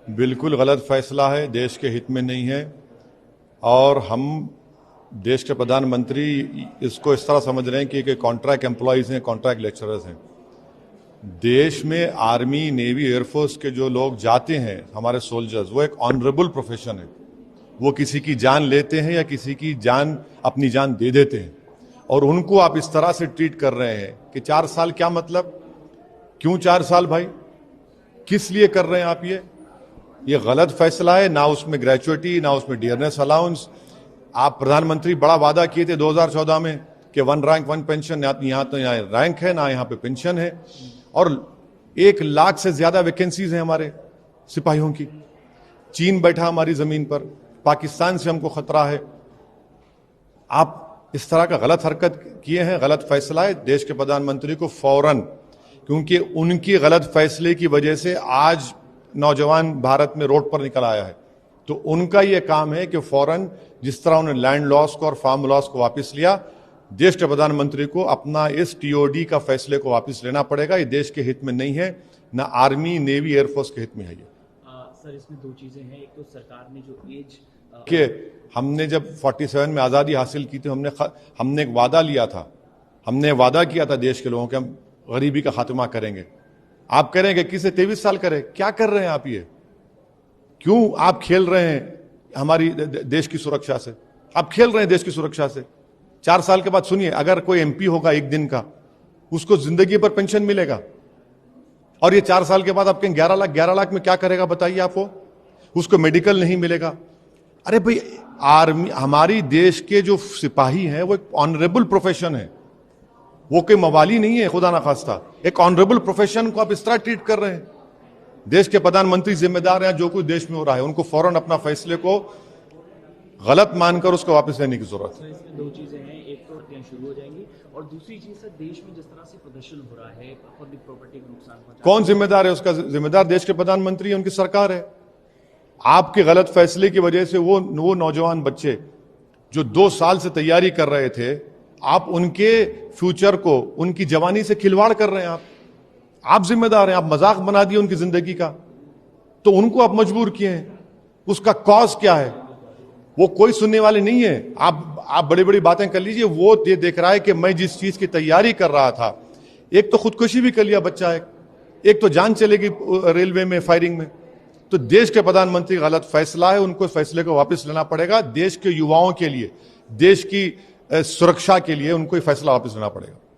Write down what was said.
बिल्कुल गलत फैसला है, देश के हित में नहीं है। और हम देश के प्रधानमंत्री इसको इस तरह समझ रहे हैं कि कॉन्ट्रैक्ट एम्प्लॉयज हैं, कॉन्ट्रैक्ट लेक्चरर्स हैं। देश में आर्मी, नेवी, एयरफोर्स के जो लोग जाते हैं, हमारे सोल्जर्स, वो एक ऑनरेबल प्रोफेशन है। वो किसी की जान लेते हैं या किसी की जान, अपनी जान दे देते हैं, और उनको आप इस तरह से ट्रीट कर रहे हैं कि 4 साल। क्या मतलब? क्यों 4 साल भाई? किस लिए कर रहे हैं आप ये गलत फैसला है। ना उसमें ग्रेचुइटी, ना उसमें डियरनेस अलाउंस। आप प्रधानमंत्री बड़ा वादा किए थे 2014 में कि 1 रैंक 1 पेंशन। यहाँ तो यहाँ रैंक है, ना यहाँ पे पेंशन है। और 1 लाख से ज्यादा वैकेंसीज हैं हमारे सिपाहियों की। चीन बैठा हमारी जमीन पर, पाकिस्तान से हमको खतरा है। आप इस तरह का गलत हरकत किए हैं, गलत फैसला है। देश के प्रधानमंत्री को फौरन, क्योंकि उनकी गलत फैसले की वजह से आज नौजवान भारत में रोड पर निकल आया है, तो उनका यह काम है कि फौरन, जिस तरह उन्होंने लैंड लॉस को और फार्म लॉस को वापस लिया, देश के प्रधानमंत्री को अपना इस टीओडी का फैसले को वापस लेना पड़ेगा। ये देश के हित में नहीं है, ना आर्मी, नेवी, एयरफोर्स के हित में है ये। सर, इसमें 2 चीजें हैं। एक तो सरकार ने जो एज कि हमने जब 47 में आज़ादी हासिल की थी, हमने एक वादा लिया था। हमने वादा किया था देश के लोगों के, हम गरीबी का खात्मा करेंगे। आप कह रहे हैं कि किसे 23 साल करे? क्या कर रहे हैं आप? ये क्यों आप खेल रहे हैं हमारी देश की सुरक्षा से? आप खेल रहे हैं देश की सुरक्षा से। 4 साल के बाद सुनिए, अगर कोई एमपी होगा 1 दिन का, उसको जिंदगी पर पेंशन मिलेगा, और ये 4 साल के बाद आप कहें 11 लाख में क्या करेगा बताइए आप? वो उसको मेडिकल नहीं मिलेगा। अरे भाई, आर्मी, हमारी देश के जो सिपाही हैं वो एक ऑनरेबल प्रोफेशन है, वो कोई मवाली नहीं है खुदा ना खास्ता। एक ऑनरेबल प्रोफेशन को आप इस तरह ट्रीट कर रहे हैं। देश के प्रधानमंत्री जिम्मेदार हैं जो कुछ देश में हो रहा है, उनको फौरन अपना फैसले को गलत मानकर उसको वापस लेने की जरूरत है। इसमें 2 चीजें हैं। एक तो हत्याएं शुरू हो जाएंगी, और दूसरी चीज सर, देश में जिस तरह से प्रदर्शन हो रहा है, पब्लिक प्रॉपर्टी को नुकसान पहुंचा, कौन जिम्मेदार है? उसका जिम्मेदार देश के प्रधानमंत्री है, उनकी सरकार है। आपके गलत फैसले की वजह से वो नौजवान बच्चे जो 2 साल से तैयारी कर रहे थे, आप उनके फ्यूचर को, उनकी जवानी से खिलवाड़ कर रहे हैं। आप जिम्मेदार हैं। आप मजाक बना दिए उनकी जिंदगी का, तो उनको आप मजबूर किए हैं। उसका कॉज क्या है? वो कोई सुनने वाले नहीं है। आप बड़ी बड़ी बातें कर लीजिए, वो ये देख रहा है कि मैं जिस चीज की तैयारी कर रहा था, एक तो खुदकुशी भी कर लिया बच्चा, एक तो जान चलेगी रेलवे में फायरिंग में। तो देश के प्रधानमंत्री गलत फैसला है, उनको फैसले को वापस लेना पड़ेगा। देश के युवाओं के लिए, देश की सुरक्षा के लिए उनको फैसला वापस लेना पड़ेगा।